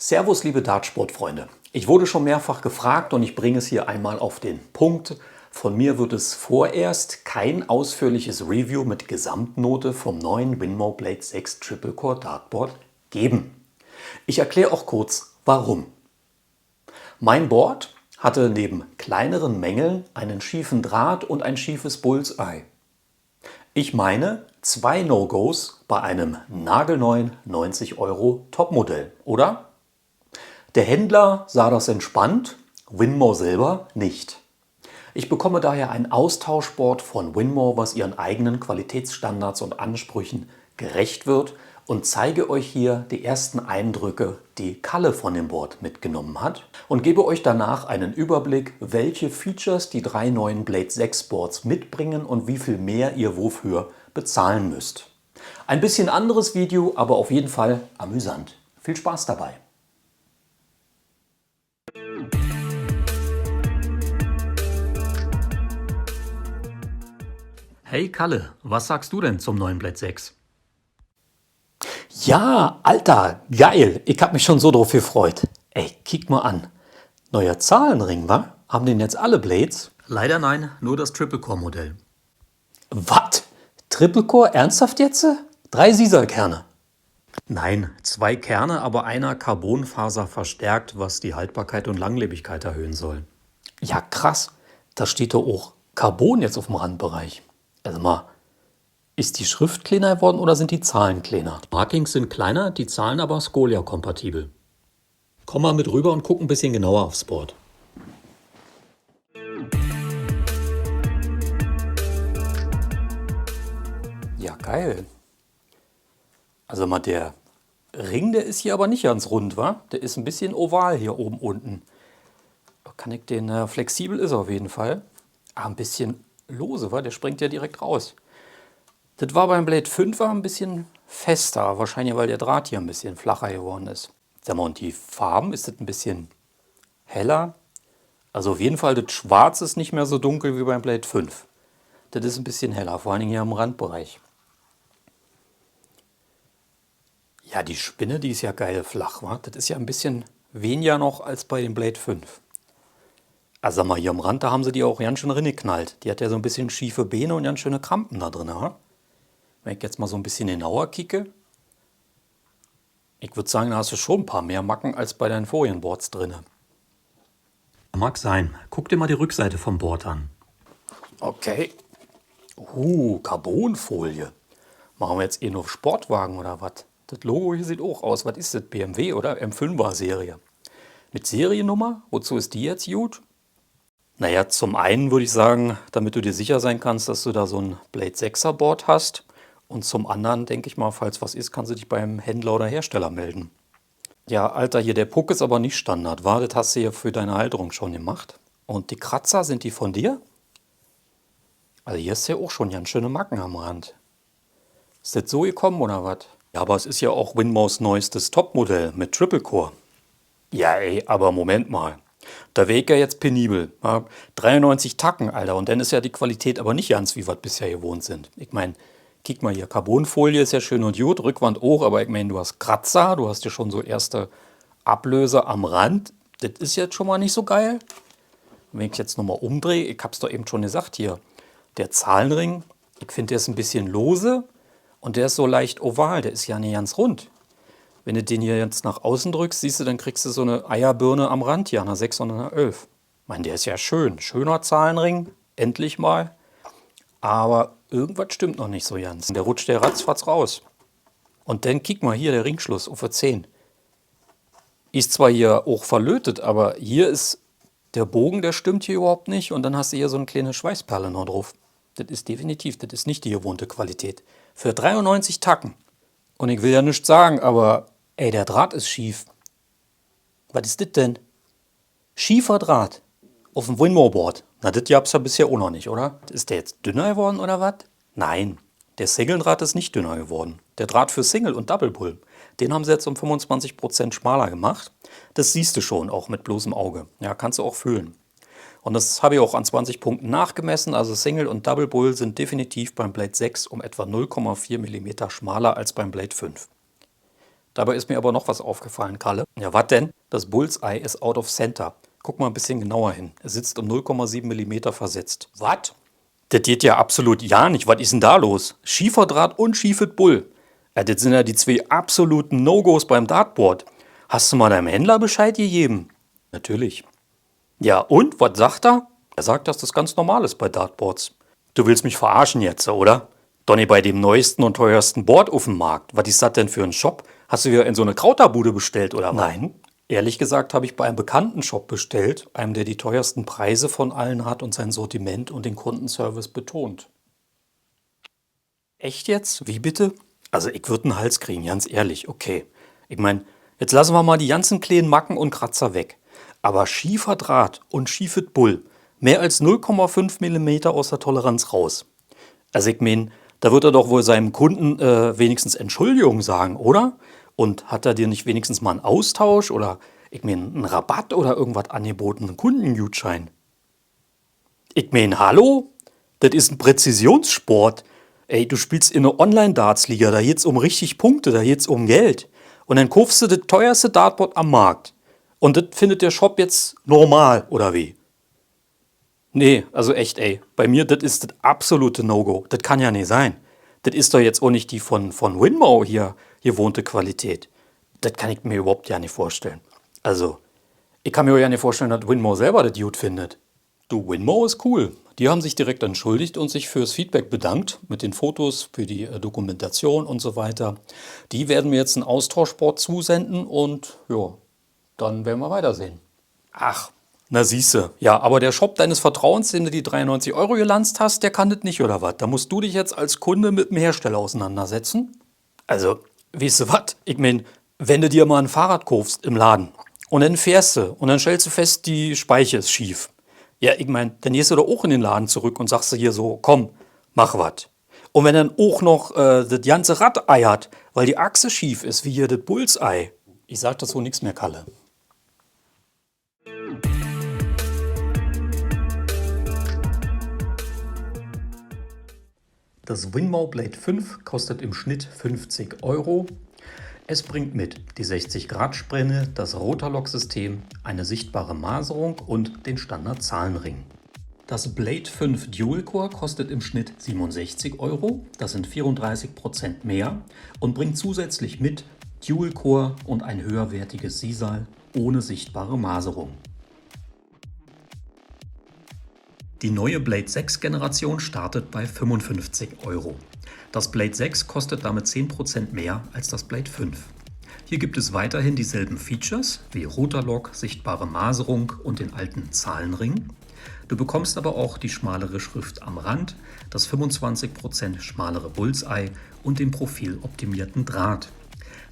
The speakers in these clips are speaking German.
Servus, liebe Dartsportfreunde. Ich wurde schon mehrfach gefragt und ich bringe es hier einmal auf den Punkt. Von mir wird es vorerst kein ausführliches Review mit Gesamtnote vom neuen Winmau Blade 6 Triple Core Dartboard geben. Ich erkläre auch kurz, warum. Mein Board hatte neben kleineren Mängeln einen schiefen Draht und ein schiefes Bullseye. Ich meine, 2 No-Gos bei einem nagelneuen 90 € Topmodell, oder? Der Händler sah das entspannt, Winmau selber nicht. Ich bekomme daher ein Austauschboard von Winmau, was ihren eigenen Qualitätsstandards und Ansprüchen gerecht wird, und zeige euch hier die ersten Eindrücke, die Kalle von dem Board mitgenommen hat, und gebe euch danach einen Überblick, welche Features die 3 neuen Blade 6 Boards mitbringen und wie viel mehr ihr wofür bezahlen müsst. Ein bisschen anderes Video, aber auf jeden Fall amüsant. Viel Spaß dabei! Hey Kalle, was sagst du denn zum neuen Blade 6? Ja, Alter, geil. Ich hab mich schon so drauf gefreut. Ey, kick mal an. Neuer Zahlenring, wa? Haben den jetzt alle Blades? Leider nein, nur das Triple Core Modell. Was? Triple Core? Ernsthaft jetzt? 3 Sisal-Kerne? Nein, 2 Kerne, aber einer Carbonfaser verstärkt, was die Haltbarkeit und Langlebigkeit erhöhen soll. Ja, krass. Da steht doch auch Carbon jetzt auf dem Randbereich. Also mal, ist die Schrift kleiner geworden oder sind die Zahlen kleiner? Die Markings sind kleiner, die Zahlen aber Scolia-kompatibel. Komm mal mit rüber und guck ein bisschen genauer aufs Board. Ja, geil. Also mal, der Ring, der ist hier aber nicht ganz rund, wa? Der ist ein bisschen oval hier oben unten. Da kann ich den, flexibel ist er auf jeden Fall. Ah, ein bisschen lose, wa? Der springt ja direkt raus. Das war beim Blade 5 ein bisschen fester, wahrscheinlich weil der Draht hier ein bisschen flacher geworden ist. Sag mal, und die Farben, ist das ein bisschen heller? Also auf jeden Fall, das Schwarz ist nicht mehr so dunkel wie beim Blade 5. Das ist ein bisschen heller, vor allen Dingen hier im Randbereich. Ja, die Spinne, die ist ja geil flach, wa? Das ist ja ein bisschen weniger noch als bei dem Blade 5. Also sag mal, hier am Rand, da haben sie die auch ganz schön reingeknallt. Die hat ja so ein bisschen schiefe Beine und ganz schöne Krampen da drin, wa? Wenn ich jetzt mal so ein bisschen genauer kicke, ich würde sagen, da hast du schon ein paar mehr Macken als bei deinen Folienboards drin. Mag sein. Guck dir mal die Rückseite vom Board an. Okay. Carbonfolie. Machen wir jetzt noch Sportwagen oder was? Das Logo hier sieht auch aus. Was ist das? BMW oder M5er Serie? Mit Seriennummer? Wozu ist die jetzt gut? Naja, zum einen würde ich sagen, damit du dir sicher sein kannst, dass du da so ein Blade 6er Board hast. Und zum anderen, denke ich mal, falls was ist, kannst du dich beim Händler oder Hersteller melden. Ja, Alter, hier der Puck ist aber nicht Standard, war? Das hast du hier für deine Halterung schon gemacht. Und die Kratzer, sind die von dir? Also hier ist ja auch schon ganz schöne Macken am Rand. Ist das so gekommen oder was? Ja, aber es ist ja auch Winmaus neuestes Topmodell mit Triple Core. Ja, ey, aber Moment mal. Der Weg ja jetzt penibel. Ja, 93 Tacken, Alter. Und dann ist ja die Qualität aber nicht ganz, wie wir bisher gewohnt sind. Ich meine, kick mal hier, Carbonfolie ist ja schön und gut, Rückwand auch, aber ich meine, du hast Kratzer, du hast ja schon so erste Ablöser am Rand. Das ist jetzt schon mal nicht so geil. Wenn ich jetzt nochmal umdrehe, ich habe es doch eben schon gesagt hier, der Zahlenring, ich finde, der ist ein bisschen lose und der ist so leicht oval, der ist ja nicht ganz rund. Wenn du den hier jetzt nach außen drückst, siehst du, dann kriegst du so eine Eierbirne am Rand hier, einer 6 und einer 11. Ich meine, der ist ja schön, schöner Zahlenring, endlich mal. Aber irgendwas stimmt noch nicht so ganz. Der rutscht der ratzfatz raus. Und dann kick mal hier, der Ringschluss auf der 10. Ist zwar hier auch verlötet, aber hier ist der Bogen, der stimmt hier überhaupt nicht. Und dann hast du hier so eine kleine Schweißperle noch drauf. Das ist definitiv, das ist nicht die gewohnte Qualität. Für 93 Tacken. Und ich will ja nichts sagen, aber ey, der Draht ist schief. Was ist das denn? Schiefer Draht auf dem Winmau-Board. Na, das gab's ja bisher auch noch nicht, oder? Ist der jetzt dünner geworden oder was? Nein, der Single-Draht ist nicht dünner geworden. Der Draht für Single und Double Pull, den haben sie jetzt um 25% schmaler gemacht. Das siehst du schon, auch mit bloßem Auge. Ja, kannst du auch fühlen. Und das habe ich auch an 20 Punkten nachgemessen. Also Single und Double Pull sind definitiv beim Blade 6 um etwa 0,4 mm schmaler als beim Blade 5. Dabei ist mir aber noch was aufgefallen, Kalle. Ja, was denn? Das Bullseye ist out of center. Guck mal ein bisschen genauer hin. Er sitzt um 0,7 mm versetzt. Was? Das geht ja absolut ja nicht. Was ist denn da los? Schieferdraht und Schiefet Bull. Ja, das sind ja die zwei absoluten No-Gos beim Dartboard. Hast du mal deinem Händler Bescheid gegeben? Natürlich. Ja, und? Was sagt er? Er sagt, dass das ganz normal ist bei Dartboards. Du willst mich verarschen jetzt, oder? Donny, bei dem neuesten und teuersten Board auf dem Markt. Was ist das denn für ein Shop? Hast du wieder in so eine Krauterbude bestellt, oder was? Nein. Ehrlich gesagt habe ich bei einem bekannten Shop bestellt, einem, der die teuersten Preise von allen hat und sein Sortiment und den Kundenservice betont. Echt jetzt? Wie bitte? Also ich würde einen Hals kriegen, ganz ehrlich, okay. Ich meine, jetzt lassen wir mal die ganzen kleinen Macken und Kratzer weg. Aber schiefer Draht und schiefet Bull, mehr als 0,5 mm aus der Toleranz raus. Also ich meine, da wird er doch wohl seinem Kunden wenigstens Entschuldigung sagen, oder? Und hat er dir nicht wenigstens mal einen Austausch oder ich meine einen Rabatt oder irgendwas angeboten, einen Kundengutschein? Ich meine, hallo? Das ist ein Präzisionssport. Ey, du spielst in einer Online-Darts-Liga, da geht's um richtig Punkte, da geht's um Geld. Und dann kaufst du das teuerste Dartboard am Markt. Und das findet der Shop jetzt normal, oder wie? Nee, also echt, ey. Bei mir, das ist das absolute No-Go. Das kann ja nicht sein. Das ist doch jetzt auch nicht die von Winmo hier gewohnte Qualität. Das kann ich mir überhaupt ja nicht vorstellen. Also, ich kann mir auch ja nicht vorstellen, dass Winmo selber das gut findet. Du, Winmo ist cool. Die haben sich direkt entschuldigt und sich fürs Feedback bedankt mit den Fotos, für die Dokumentation und so weiter. Die werden mir jetzt einen Austauschboard zusenden und ja, dann werden wir weitersehen. Ach, na siehste. Ja, aber der Shop deines Vertrauens, dem du die 93 Euro gelanzt hast, der kann das nicht, oder was? Da musst du dich jetzt als Kunde mit dem Hersteller auseinandersetzen. Also, weißt du was? Ich meine, wenn du dir mal ein Fahrrad kaufst im Laden und dann fährst du und dann stellst du fest, die Speiche ist schief. Ja, ich meine, dann gehst du doch auch in den Laden zurück und sagst du hier so, komm, mach was. Und wenn dann auch noch das ganze Rad eiert, weil die Achse schief ist, wie hier das Bullseye. Ich sag dazu nichts mehr, Kalle. Das Winmo Blade 5 kostet im Schnitt 50 Euro. Es bringt mit die 60-Grad-Sprenne, das Rotarlock-System, eine sichtbare Maserung und den Standard-Zahlenring. Das Blade 5 Dual Core kostet im Schnitt 67 Euro, das sind 34% mehr und bringt zusätzlich mit Dual Core und ein höherwertiges Sisal ohne sichtbare Maserung. Die neue Blade 6 Generation startet bei 55 Euro. Das Blade 6 kostet damit 10% mehr als das Blade 5. Hier gibt es weiterhin dieselben Features wie Rotarlock, sichtbare Maserung und den alten Zahlenring. Du bekommst aber auch die schmalere Schrift am Rand, das 25% schmalere Bullseye und den profiloptimierten Draht.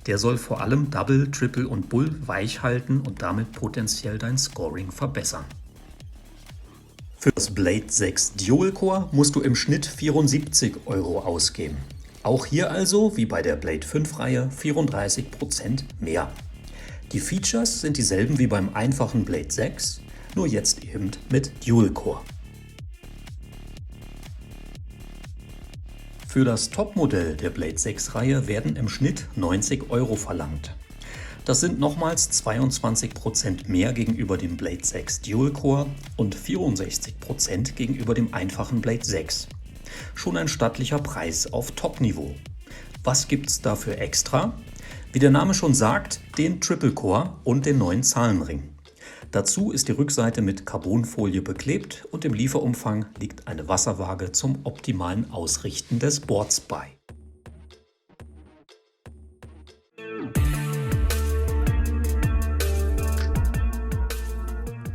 Der soll vor allem Double, Triple und Bull weich halten und damit potenziell dein Scoring verbessern. Für das Blade 6 Dual Core musst du im Schnitt 74 Euro ausgeben. Auch hier also, wie bei der Blade 5 Reihe, 34% mehr. Die Features sind dieselben wie beim einfachen Blade 6, nur jetzt eben mit Dual Core. Für das Topmodell der Blade 6 Reihe werden im Schnitt 90 Euro verlangt. Das sind nochmals 22% mehr gegenüber dem Blade 6 Dual Core und 64% gegenüber dem einfachen Blade 6. Schon ein stattlicher Preis auf Top-Niveau. Was gibt's dafür extra? Wie der Name schon sagt, den Triple Core und den neuen Zahlenring. Dazu ist die Rückseite mit Carbonfolie beklebt und im Lieferumfang liegt eine Wasserwaage zum optimalen Ausrichten des Boards bei.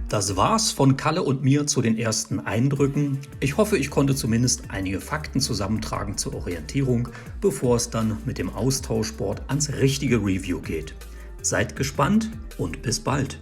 Das war's von Kalle und mir zu den ersten Eindrücken. Ich hoffe, ich konnte zumindest einige Fakten zusammentragen zur Orientierung, bevor es dann mit dem Austauschboard ans richtige Review geht. Seid gespannt und bis bald!